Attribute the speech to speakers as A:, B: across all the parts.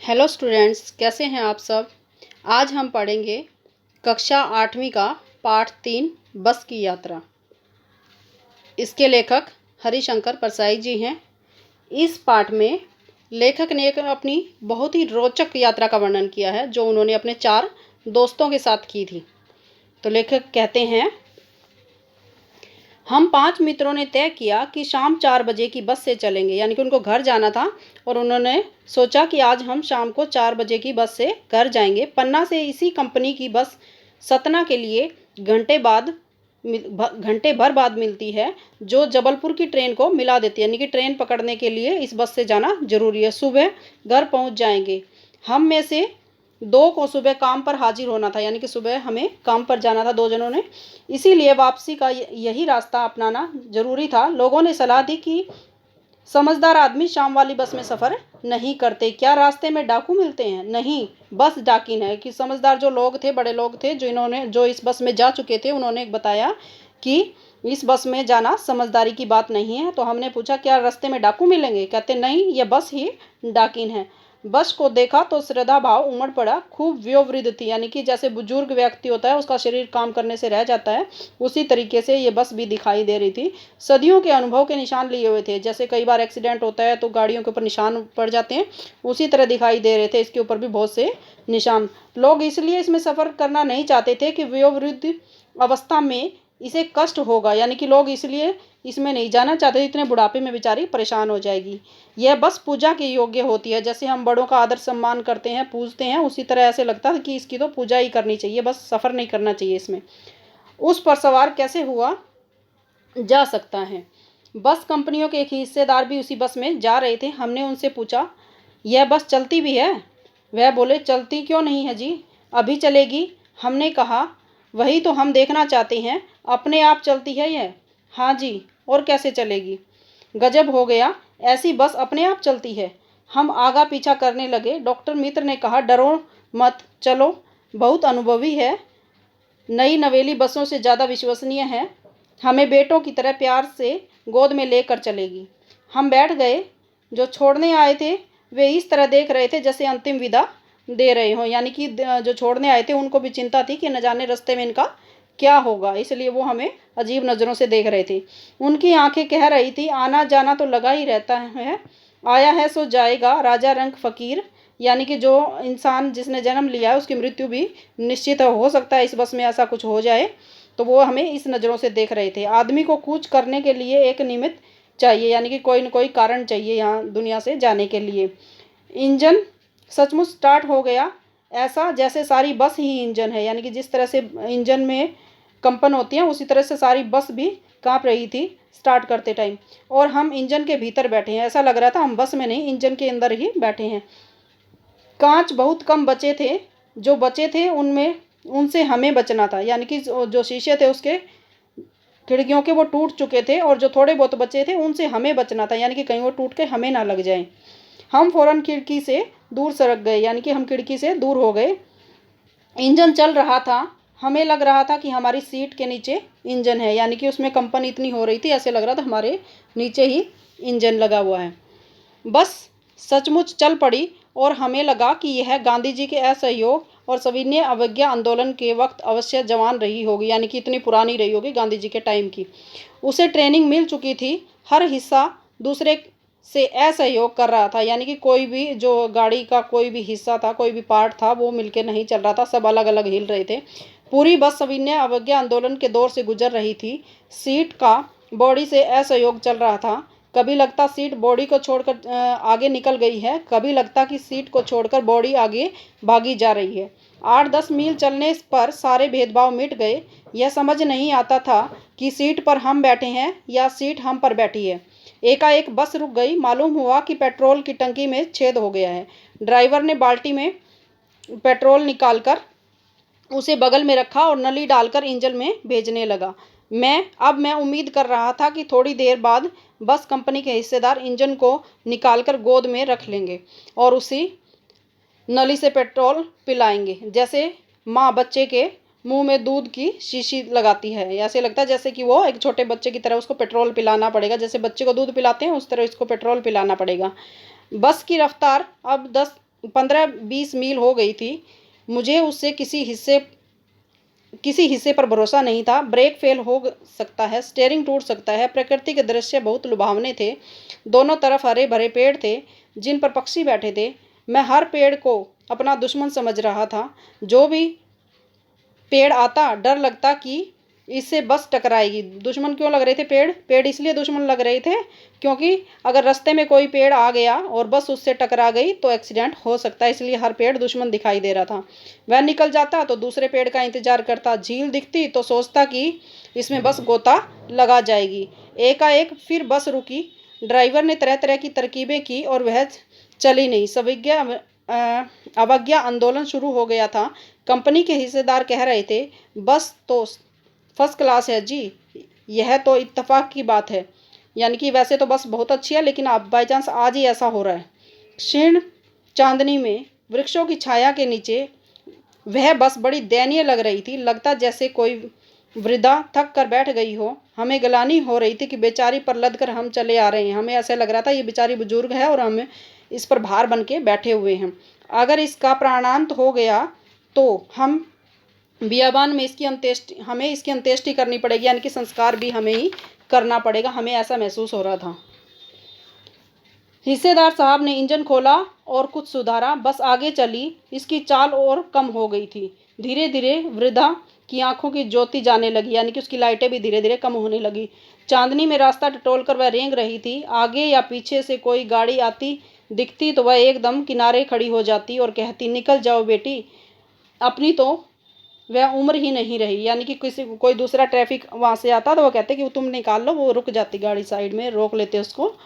A: Hello students, कैसे हैं आप सब। आज हम पढ़ेंगे कक्षा 8वीं का पाठ 3 बस की यात्रा। इसके लेखक हरिशंकर परसाई जी हैं। इस पाठ में लेखक ने एक अपनी बहुत ही रोचक यात्रा का वर्णन किया है जो उन्होंने अपने 4 दोस्तों के साथ की थी। तो लेखक कहते हैं, हम 5 मित्रों ने तय किया कि शाम 4 बजे की बस से चलेंगे। यानी कि उनको घर जाना था और उन्होंने सोचा कि आज हम शाम को 4 बजे की बस से घर जाएंगे। पन्ना से इसी कंपनी की बस सतना के लिए घंटे भर बाद मिलती है, जो जबलपुर की ट्रेन को मिला देती है। यानी कि ट्रेन पकड़ने के लिए इस बस से जाना जरूरी है। सुबह घर पहुंच जाएंगे। हम में से 2 को सुबह काम पर हाजिर होना था, यानी कि सुबह हमें काम पर जाना था 2 जनों ने, इसीलिए वापसी का यही रास्ता अपनाना जरूरी था। लोगों ने सलाह दी कि समझदार आदमी शाम वाली बस में सफ़र नहीं करते। क्या रास्ते में डाकू मिलते हैं? नहीं, बस डाकिन है। कि समझदार जो लोग थे, बड़े लोग थे, जो इस बस में जा चुके थे, उन्होंने बताया कि इस बस में जाना समझदारी की बात नहीं है। तो हमने पूछा, क्या रास्ते में डाकू मिलेंगे? कहते नहीं, ये बस ही डाकिन है। बस को देखा तो श्रद्धा भाव उमड़ पड़ा। खूब वयोवृद्ध थी, यानी कि जैसे बुजुर्ग व्यक्ति होता है, उसका शरीर काम करने से रह जाता है, उसी तरीके से ये बस भी दिखाई दे रही थी। सदियों के अनुभव के निशान लिए हुए थे। जैसे कई बार एक्सीडेंट होता है तो गाड़ियों के ऊपर निशान पड़ जाते हैं, उसी तरह दिखाई दे रहे थे। इसके ऊपर भी बहुत से निशान। लोग इसलिए इसमें सफ़र करना नहीं चाहते थे कि वयोवृद्ध अवस्था में इसे कष्ट होगा। यानी कि लोग इसलिए इसमें नहीं जाना चाहते, इतने बुढ़ापे में बेचारी परेशान हो जाएगी। यह बस पूजा के योग्य होती है। जैसे हम बड़ों का आदर सम्मान करते हैं, पूजते हैं, उसी तरह ऐसे लगता है कि इसकी तो पूजा ही करनी चाहिए, बस सफ़र नहीं करना चाहिए इसमें। उस पर सवार कैसे हुआ जा सकता है? बस कंपनियों के एक हिस्सेदार भी उसी बस में जा रहे थे। हमने उनसे पूछा, यह बस चलती भी है? वह बोले, चलती क्यों नहीं है जी, अभी चलेगी। हमने कहा, वही तो हम देखना चाहते हैं, अपने आप चलती है यह? हाँ जी, और कैसे चलेगी? गजब हो गया, ऐसी बस अपने आप चलती है। हम आगा पीछा करने लगे। डॉक्टर मित्र ने कहा, डरो मत, चलो, बहुत अनुभवी है, नई नवेली बसों से ज़्यादा विश्वसनीय है, हमें बेटों की तरह प्यार से गोद में लेकर चलेगी। हम बैठ गए। जो छोड़ने आए थे वे इस तरह देख रहे थे जैसे अंतिम विदा दे रहे हों। यानी कि जो छोड़ने आए थे उनको भी चिंता थी कि न जाने रास्ते में इनका क्या होगा, इसलिए वो हमें अजीब नज़रों से देख रहे थे। उनकी आंखें कह रही थी, आना जाना तो लगा ही रहता है, आया है सो जाएगा, राजा रंग फकीर। यानी कि जो इंसान जिसने जन्म लिया है उसकी मृत्यु भी निश्चित हो सकता है, इस बस में ऐसा कुछ हो जाए। तो वो हमें इस नज़रों से देख रहे थे। आदमी को कूच करने के लिए एक निमित्त चाहिए, यानी कि कोई न कोई कारण चाहिए यहाँ दुनिया से जाने के लिए। इंजन सचमुच स्टार्ट हो गया, ऐसा जैसे सारी बस ही इंजन है। यानी कि जिस तरह से इंजन में कंपन होती है, उसी तरह से सारी बस भी काँप रही थी स्टार्ट करते टाइम। और हम इंजन के भीतर बैठे हैं, ऐसा लग रहा था हम बस में नहीं, इंजन के अंदर ही बैठे हैं। कांच बहुत कम बचे थे, जो बचे थे उनमें उनसे हमें बचना था। यानी कि जो शीशे थे उसके खिड़कियों के वो टूट चुके थे, और जो थोड़े बहुत बचे थे उनसे हमें बचना था, यानी कि कहीं वो टूट के हमें ना लग जाए। हम फौरन खिड़की से दूर सरक गए, यानी कि हम खिड़की से दूर हो गए। इंजन चल रहा था, हमें लग रहा था कि हमारी सीट के नीचे इंजन है। यानी कि उसमें कंपन इतनी हो रही थी, ऐसे लग रहा था हमारे नीचे ही इंजन लगा हुआ है। बस सचमुच चल पड़ी और हमें लगा कि यह गांधी जी के असहयोग और सविनय अवज्ञा आंदोलन के वक्त अवश्य जवान रही होगी। यानी कि इतनी पुरानी रही होगी, गांधी जी के टाइम की। उसे ट्रेनिंग मिल चुकी थी, हर हिस्सा दूसरे से असहयोग कर रहा था। यानी कि कोई भी जो गाड़ी का कोई भी हिस्सा था, कोई भी पार्ट था, वो मिलकर नहीं चल रहा था, सब अलग अलग हिल रहे थे। पूरी बस सविनय अवज्ञा आंदोलन के दौर से गुजर रही थी। सीट का बॉडी से असहयोग चल रहा था। कभी लगता सीट बॉडी को छोड़कर आगे निकल गई है, कभी लगता कि सीट को छोड़कर बॉडी आगे भागी जा रही है। 8-10 मील चलने पर सारे भेदभाव मिट गए। यह समझ नहीं आता था कि सीट पर हम बैठे हैं या सीट हम पर बैठी है। एकाएक बस रुक गई। मालूम हुआ कि पेट्रोल की टंकी में छेद हो गया है। ड्राइवर ने बाल्टी में पेट्रोल निकालकर उसे बगल में रखा और नली डालकर इंजन में भेजने लगा। मैं उम्मीद कर रहा था कि थोड़ी देर बाद बस कंपनी के हिस्सेदार इंजन को निकालकर गोद में रख लेंगे और उसी नली से पेट्रोल पिलाएंगे, जैसे माँ बच्चे के मुंह में दूध की शीशी लगाती है। ऐसे लगता है जैसे कि वो एक छोटे बच्चे की तरह उसको पेट्रोल पिलाना पड़ेगा, जैसे बच्चे को दूध पिलाते हैं उस तरह इसको पेट्रोल पिलाना पड़ेगा। बस की रफ्तार अब 10 15-20 मील हो गई थी। मुझे उससे किसी हिस्से पर भरोसा नहीं था। ब्रेक फेल हो सकता है, स्टीयरिंग टूट सकता है। प्रकृति के दृश्य बहुत लुभावने थे। दोनों तरफ हरे भरे पेड़ थे जिन पर पक्षी बैठे थे। मैं हर पेड़ को अपना दुश्मन समझ रहा था। जो भी पेड़ आता डर लगता कि इससे बस टकराएगी। दुश्मन क्यों लग रहे थे पेड़? पेड़ इसलिए दुश्मन लग रहे थे क्योंकि अगर रास्ते में कोई पेड़ आ गया और बस उससे टकरा गई तो एक्सीडेंट हो सकता है, इसलिए हर पेड़ दुश्मन दिखाई दे रहा था। वह निकल जाता तो दूसरे पेड़ का इंतजार करता। झील दिखती तो सोचता कि इसमें बस गोता लगा जाएगी। एकाएक फिर बस रुकी। ड्राइवर ने तरह तरह की तरकीबें की और वह चली नहीं। अवज्ञा आंदोलन शुरू हो गया था। कंपनी के हिस्सेदार कह रहे थे, बस तो फर्स्ट क्लास है जी, यह तो इत्तेफाक की बात है। यानी कि वैसे तो बस बहुत अच्छी है, लेकिन अब बाई चांस आज ही ऐसा हो रहा है। क्षीण चांदनी में वृक्षों की छाया के नीचे वह बस बड़ी दयनीय लग रही थी। लगता जैसे कोई वृद्धा थक कर बैठ गई हो। हमें गलानी हो रही थी कि बेचारी पर लद कर हम चले आ रहे हैं। हमें ऐसे लग रहा था ये बेचारी बुजुर्ग है और हम इस पर भार बन के बैठे हुए हैं। अगर इसका प्राणांत हो गया तो हम बियाबान में हमें इसकी अंत्येष्टि करनी पड़ेगी, यानी कि संस्कार भी हमें ही करना पड़ेगा। हमें ऐसा महसूस हो रहा था। हिस्सेदार साहब ने इंजन खोला और कुछ सुधारा। बस आगे चली। इसकी चाल और कम हो गई थी। धीरे धीरे वृद्धा की आंखों की ज्योति जाने लगी, यानी कि उसकी लाइटें भी धीरे धीरे कम होने लगी। चांदनी में रास्ता टटोलकर वह रेंग रही थी। आगे या पीछे से कोई गाड़ी आती दिखती तो वह एकदम किनारे खड़ी हो जाती और कहती, निकल जाओ बेटी, अपनी तो वह उम्र ही नहीं रही। यानी कि कोई दूसरा ट्रैफिक वहाँ से आता तो वो कहते कि तुम निकाल लो, वो रुक जाती गाड़ी, साइड में रोक लेते उसको।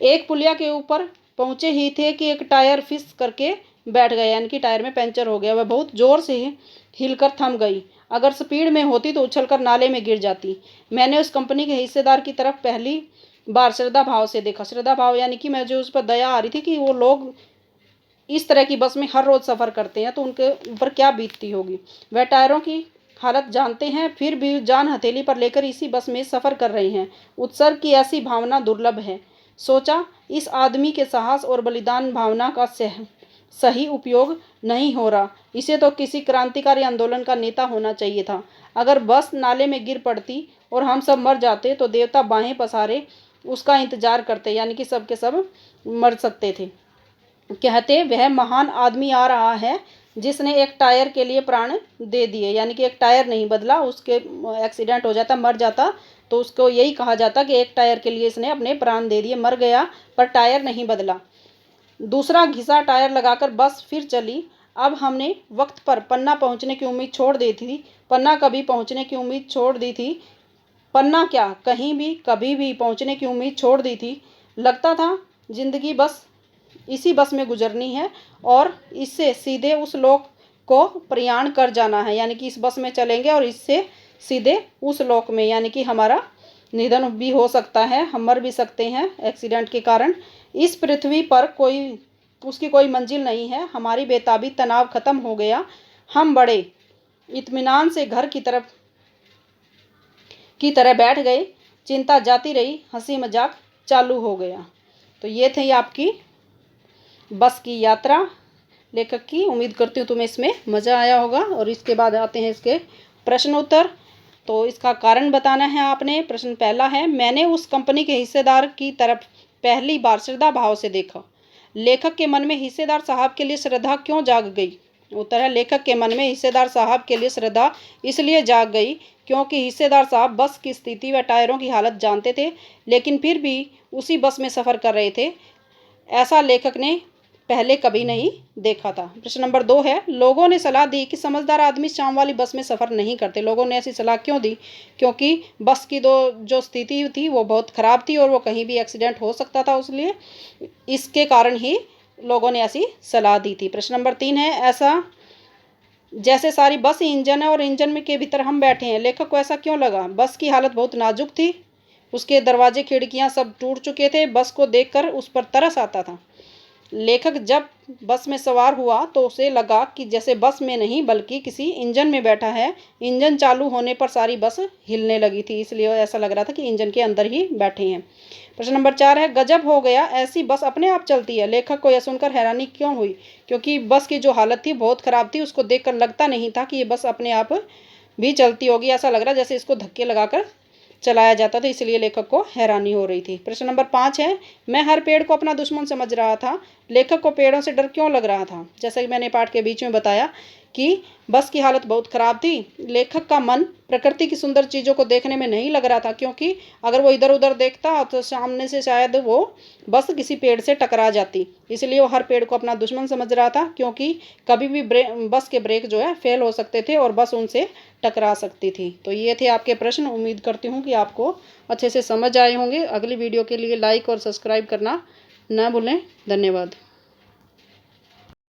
A: एक पुलिया के ऊपर पहुँचे ही थे कि एक टायर फिस करके बैठ गया, यानी कि टायर में पंचर हो गया। वह बहुत ज़ोर से हिलकर थम गई। अगर स्पीड में होती तो उछलकर नाले में गिर जाती। मैंने उस कंपनी के हिस्सेदार की तरफ पहली बार श्रद्धा भाव से देखा। श्रद्धा भाव यानी कि मैं जो उस पर दया आ रही थी कि वो लोग इस तरह की बस में हर रोज़ सफ़र करते हैं तो उनके ऊपर क्या बीतती होगी। वह टायरों की हालत जानते हैं, फिर भी जान हथेली पर लेकर इसी बस में सफ़र कर रहे हैं। उत्सर्ग की ऐसी भावना दुर्लभ है। सोचा, इस आदमी के साहस और बलिदान भावना का सही उपयोग नहीं हो रहा। इसे तो किसी क्रांतिकारी आंदोलन का नेता होना चाहिए था। अगर बस नाले में गिर पड़ती और हम सब मर जाते तो देवता बाहें पसारे उसका इंतजार करते, यानी कि सब के सब मर सकते थे। कहते, वह महान आदमी आ रहा है जिसने एक टायर के लिए प्राण दे दिए। यानी कि एक टायर नहीं बदला, उसके एक्सीडेंट हो जाता, मर जाता तो उसको यही कहा जाता कि एक टायर के लिए इसने अपने प्राण दे दिए, मर गया पर टायर नहीं बदला। दूसरा घिसा टायर लगाकर बस फिर चली। अब हमने वक्त पर पन्ना पहुंचने की उम्मीद छोड़ दी थी। पन्ना कभी पहुंचने की उम्मीद छोड़ दी थी। पन्ना क्या, कहीं भी कभी भी पहुंचने की उम्मीद छोड़ दी थी। लगता था जिंदगी बस इसी बस में गुजरनी है और इससे सीधे उस लोक को प्रयाण कर जाना है। यानी कि इस बस में चलेंगे और इससे सीधे उस लोक में, यानी कि हमारा निधन भी हो सकता है, हम मर भी सकते हैं एक्सीडेंट के कारण। इस पृथ्वी पर उसकी कोई मंजिल नहीं है। हमारी बेताबी, तनाव खत्म हो गया। हम बड़े इत्मीनान से घर की तरह बैठ गए। चिंता जाती रही, हंसी मजाक चालू हो गया। तो ये थी आपकी बस की यात्रा लेखक की। उम्मीद करती हूँ तुम्हें इसमें मज़ा आया होगा। और इसके बाद आते हैं इसके प्रश्न उत्तर। तो इसका कारण बताना है आपने। प्रश्न पहला है, मैंने उस कंपनी के हिस्सेदार की तरफ पहली बार श्रद्धा भाव से देखा। लेखक के मन में हिस्सेदार साहब के लिए श्रद्धा क्यों जाग गई? उत्तर है, लेखक के मन में हिस्सेदार साहब के लिए श्रद्धा इसलिए जाग गई क्योंकि हिस्सेदार साहब बस की स्थिति व टायरों की हालत जानते थे, लेकिन फिर भी उसी बस में सफ़र कर रहे थे। ऐसा लेखक ने पहले कभी नहीं देखा था। प्रश्न नंबर 2 है, लोगों ने सलाह दी कि समझदार आदमी शाम वाली बस में सफ़र नहीं करते। लोगों ने ऐसी सलाह क्यों दी? क्योंकि बस की जो स्थिति थी वो बहुत ख़राब थी और वो कहीं भी एक्सीडेंट हो सकता था, इसलिए इसके कारण ही लोगों ने ऐसी सलाह दी थी। प्रश्न नंबर 3 है, ऐसा जैसे सारी बस ही इंजन है और इंजन में के भीतर हम बैठे हैं। लेखक को ऐसा क्यों लगा? बस की हालत बहुत नाजुक थी, उसके दरवाजे खिड़कियाँ सब टूट चुके थे। बस को देखकर उस पर तरस आता था। लेखक जब बस में सवार हुआ तो उसे लगा कि जैसे बस में नहीं बल्कि किसी इंजन में बैठा है। इंजन चालू होने पर सारी बस हिलने लगी थी, इसलिए ऐसा लग रहा था कि इंजन के अंदर ही बैठे हैं। प्रश्न नंबर 4 है, गजब हो गया, ऐसी बस अपने आप चलती है। लेखक को यह सुनकर हैरानी क्यों हुई? क्योंकि बस की जो हालत थी बहुत खराब थी, उसको देखकर लगता नहीं था कि ये बस अपने आप भी चलती होगी। ऐसा लग रहा जैसे इसको धक्के लगाकर चलाया जाता था, इसलिए लेखक को हैरानी हो रही थी। प्रश्न नंबर 5 है, मैं हर पेड़ को अपना दुश्मन समझ रहा था। लेखक को पेड़ों से डर क्यों लग रहा था? जैसा कि मैंने पाठ के बीच में बताया कि बस की हालत बहुत खराब थी। लेखक का मन प्रकृति की सुंदर चीज़ों को देखने में नहीं लग रहा था, क्योंकि अगर वो इधर उधर देखता तो सामने से शायद वो बस किसी पेड़ से टकरा जाती। इसलिए वो हर पेड़ को अपना दुश्मन समझ रहा था, क्योंकि कभी भी बस के ब्रेक जो है फेल हो सकते थे और बस उनसे टकरा सकती थी। तो ये थे आपके प्रश्न। उम्मीद करती हूँ कि आपको अच्छे से समझ आए होंगे। अगली वीडियो के लिए लाइक और सब्सक्राइब करना ना भूलें। धन्यवाद।